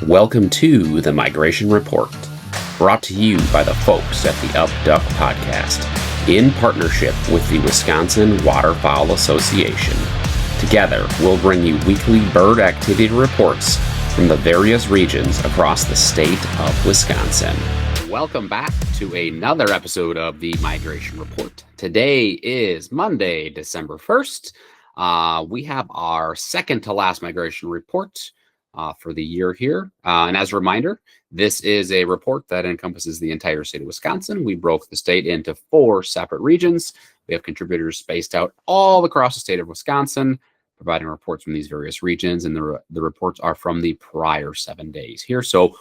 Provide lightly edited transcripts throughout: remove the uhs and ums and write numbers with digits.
Welcome to the Migration Report, brought to you by the folks at the Up Duck Podcast, in partnership with the Wisconsin Waterfowl Association. Together, we'll bring you weekly bird activity reports from the various regions across the state of Wisconsin. Welcome back to another episode of the Migration Report. Today is Monday, December 1st. We have our second to last migration report for the year here. And as a reminder, this is a report that encompasses the entire state of Wisconsin. We broke the state into 4 separate regions. We have contributors spaced out all across the state of Wisconsin, providing reports from these various regions. And the reports are from the prior 7 days here. So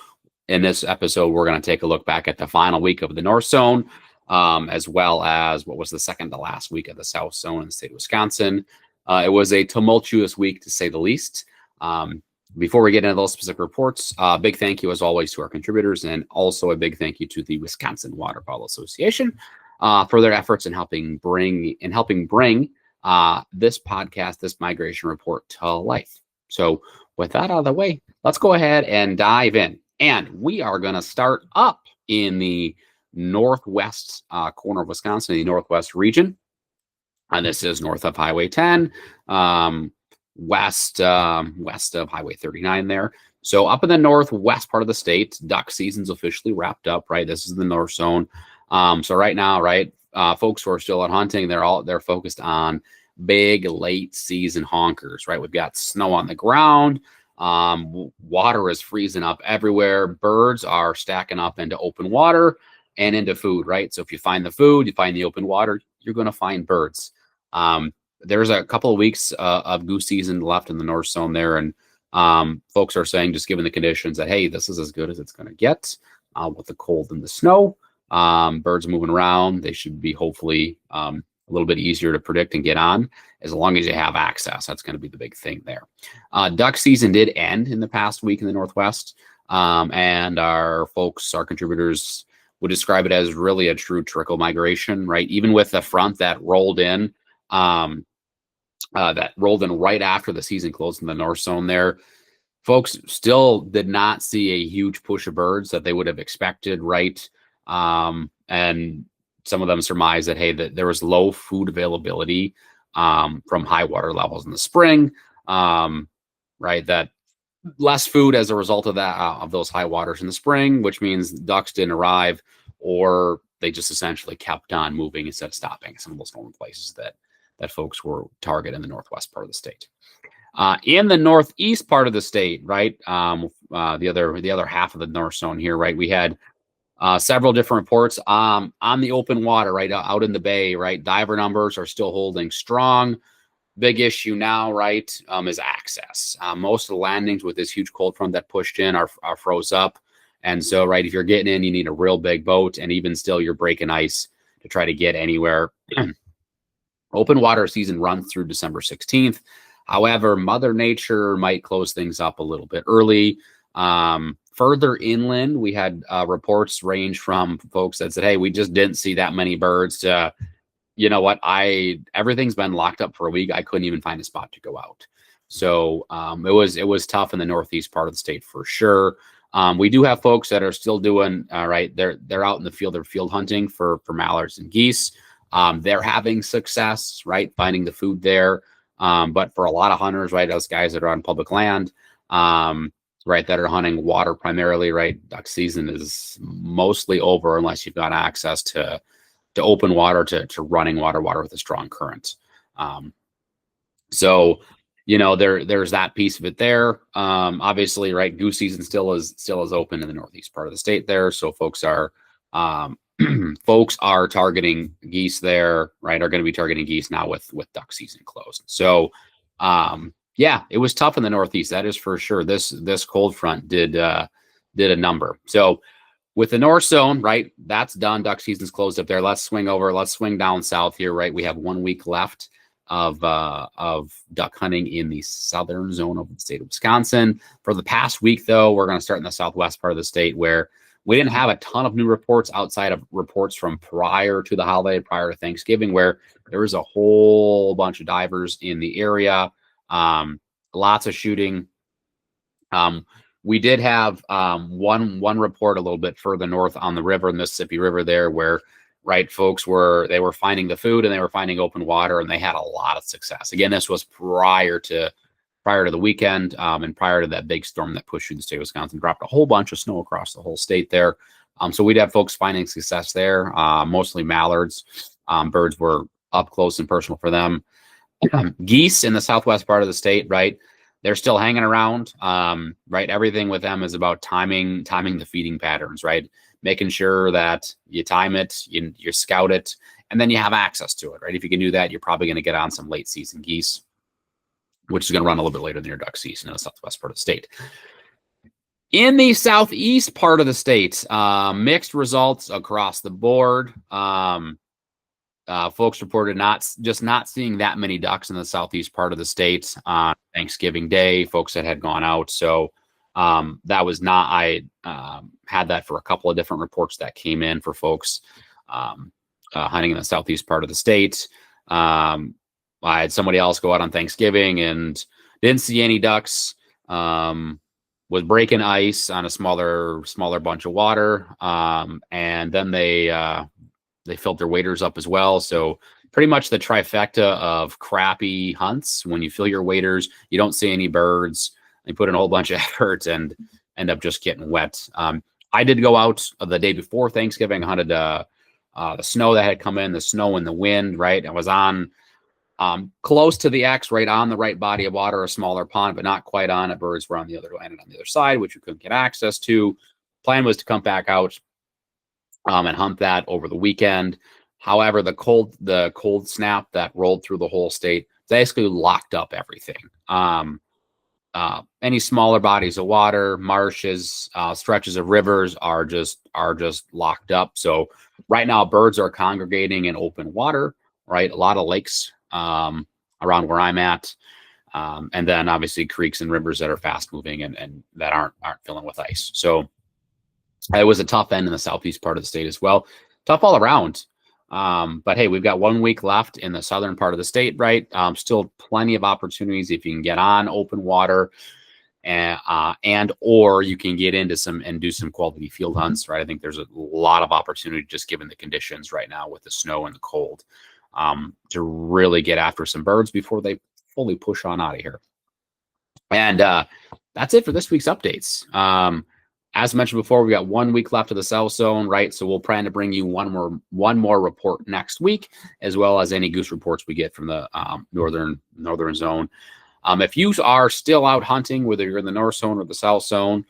in this episode, we're going to take a look back at the final week of the North Zone, as well as what was the second to last week of the South Zone in the state of Wisconsin. It was a tumultuous week, to say the least. Before we get into those specific reports, big thank you, as always, to our contributors, and also a big thank you to the Wisconsin Waterfowl Association for their efforts in helping bring this podcast, this migration report, to life. So with that out of the way, let's go ahead and dive in. And we are going to start up in the northwest corner of Wisconsin, the northwest region. And this is north of Highway 10, west of Highway 39 there. So up in the northwest part of the state, duck season's officially wrapped up, right? This is the North Zone. So right now, right, folks who are still out hunting, they're focused on big late season honkers, right? We've got snow on the ground. Water is freezing up everywhere. Birds are stacking up into open water and into food, right? So if you find the food, you find the open water, you're going to find birds. There's a couple of weeks of goose season left in the North Zone there. And folks are saying, just given the conditions, that, hey, this is as good as it's going to get with the cold and the snow. Birds moving around. They should be hopefully a little bit easier to predict and get on, as long as you have access. That's going to be the big thing there. Duck season did end in the past week in the Northwest. And our contributors would describe it as really a true trickle migration, right? Even with the front that rolled in right after the season closed in the North Zone there, folks still did not see a huge push of birds that they would have expected, right? And some of them surmised that, hey, that there was low food availability from high water levels in the spring, right? That less food as a result of that, of those high waters in the spring, which means ducks didn't arrive, or they just essentially kept on moving instead of stopping. Some of those normal places that folks were targeting in the northwest part of the state. In the northeast part of the state, right, the other half of the North Zone here, right, we had several different reports on the open water, right, out in the bay, right. Diver numbers are still holding strong. Big issue now, right, is access. Most of the landings with this huge cold front that pushed in are froze up. And so, right, if you're getting in, you need a real big boat, and even still, you're breaking ice to try to get anywhere. Open water season runs through December 16th. However, Mother Nature might close things up a little bit early. Further inland, we had reports range from folks that said, hey, we just didn't see that many birds. You know what? Everything's been locked up for a week. I couldn't even find a spot to go out. So it was tough in the northeast part of the state for sure. We do have folks that are still doing right. They're out in the field. They're field hunting for mallards and geese. They're having success, right, finding the food there. But for a lot of hunters, right, those guys that are on public land, right, that are hunting water primarily, right, duck season is mostly over unless you've got access to open water, to running water with a strong current. So, you know, there's that piece of it there. Obviously, right, goose season still is open in the northeast part of the state there. So folks are targeting geese there, right, are going to be targeting geese now with duck season closed. So, yeah, it was tough in the northeast. That is for sure. This cold front did a number. So with the North Zone, right, that's done. Duck season's closed up there. Let's swing down south here, right? We have 1 week left of duck hunting in the southern zone of the state of Wisconsin. For the past week, though, we're going to start in the southwest part of the state, where we didn't have a ton of new reports outside of reports from prior to the holiday, prior to Thanksgiving, where there was a whole bunch of divers in the area. Lots of shooting. We did have one report a little bit further north on the river, Mississippi River there, where folks were finding the food and they were finding open water, and they had a lot of success. Again, this was prior to the weekend, and prior to that big storm that pushed through the state of Wisconsin, dropped a whole bunch of snow across the whole state there. So we'd have folks finding success there, mostly mallards. Birds were up close and personal for them. Geese in the southwest part of the state, right? They're still hanging around, right? Everything with them is about timing the feeding patterns, right? Making sure that you time it, you scout it, and then you have access to it, right? If you can do that, you're probably going to get on some late season geese, which is going to run a little bit later than your duck season in the southwest part of the state. In the southeast part of the state, mixed results across the board. Folks reported not seeing that many ducks in the southeast part of the state on Thanksgiving Day. Folks that had gone out, so that was not. I had that for a couple of different reports that came in for folks hunting in the southeast part of the state. I had somebody else go out on Thanksgiving and didn't see any ducks. Was breaking ice on a smaller bunch of water, and then they filled their waders up as well. So pretty much the trifecta of crappy hunts. When you fill your waders, you don't see any birds. You put in a whole bunch of effort and end up just getting wet. I did go out the day before Thanksgiving, hunted the snow that had come in, the snow and the wind, right? I was on close to the X, right on the right body of water, a smaller pond, but not quite on it. Birds were on the other side, which we couldn't get access to. Plan was to come back out and hunt that over the weekend. However, the cold snap that rolled through the whole state basically locked up everything. Any smaller bodies of water, marshes, stretches of rivers are just locked up. So right now, birds are congregating in open water, right? A lot of lakes around where I'm at, and then obviously creeks and rivers that are fast moving and that aren't filling with ice. So it was a tough end in the southeast part of the state as well. Tough all around. But hey, we've got 1 week left in the southern part of the state, right? Still plenty of opportunities if you can get on open water and or you can get into do some quality field hunts, right? I think there's a lot of opportunity just given the conditions right now with the snow and the cold to really get after some birds before they fully push on out of here. And that's it for this week's updates. As mentioned before, we got 1 week left of the South Zone, right? So we'll plan to bring you one more report next week, as well as any goose reports we get from the northern zone. If you are still out hunting, whether you're in the North Zone or the South Zone,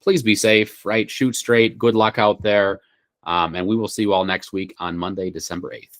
please be safe, right? Shoot straight. Good luck out there. And we will see you all next week on Monday, December 8th.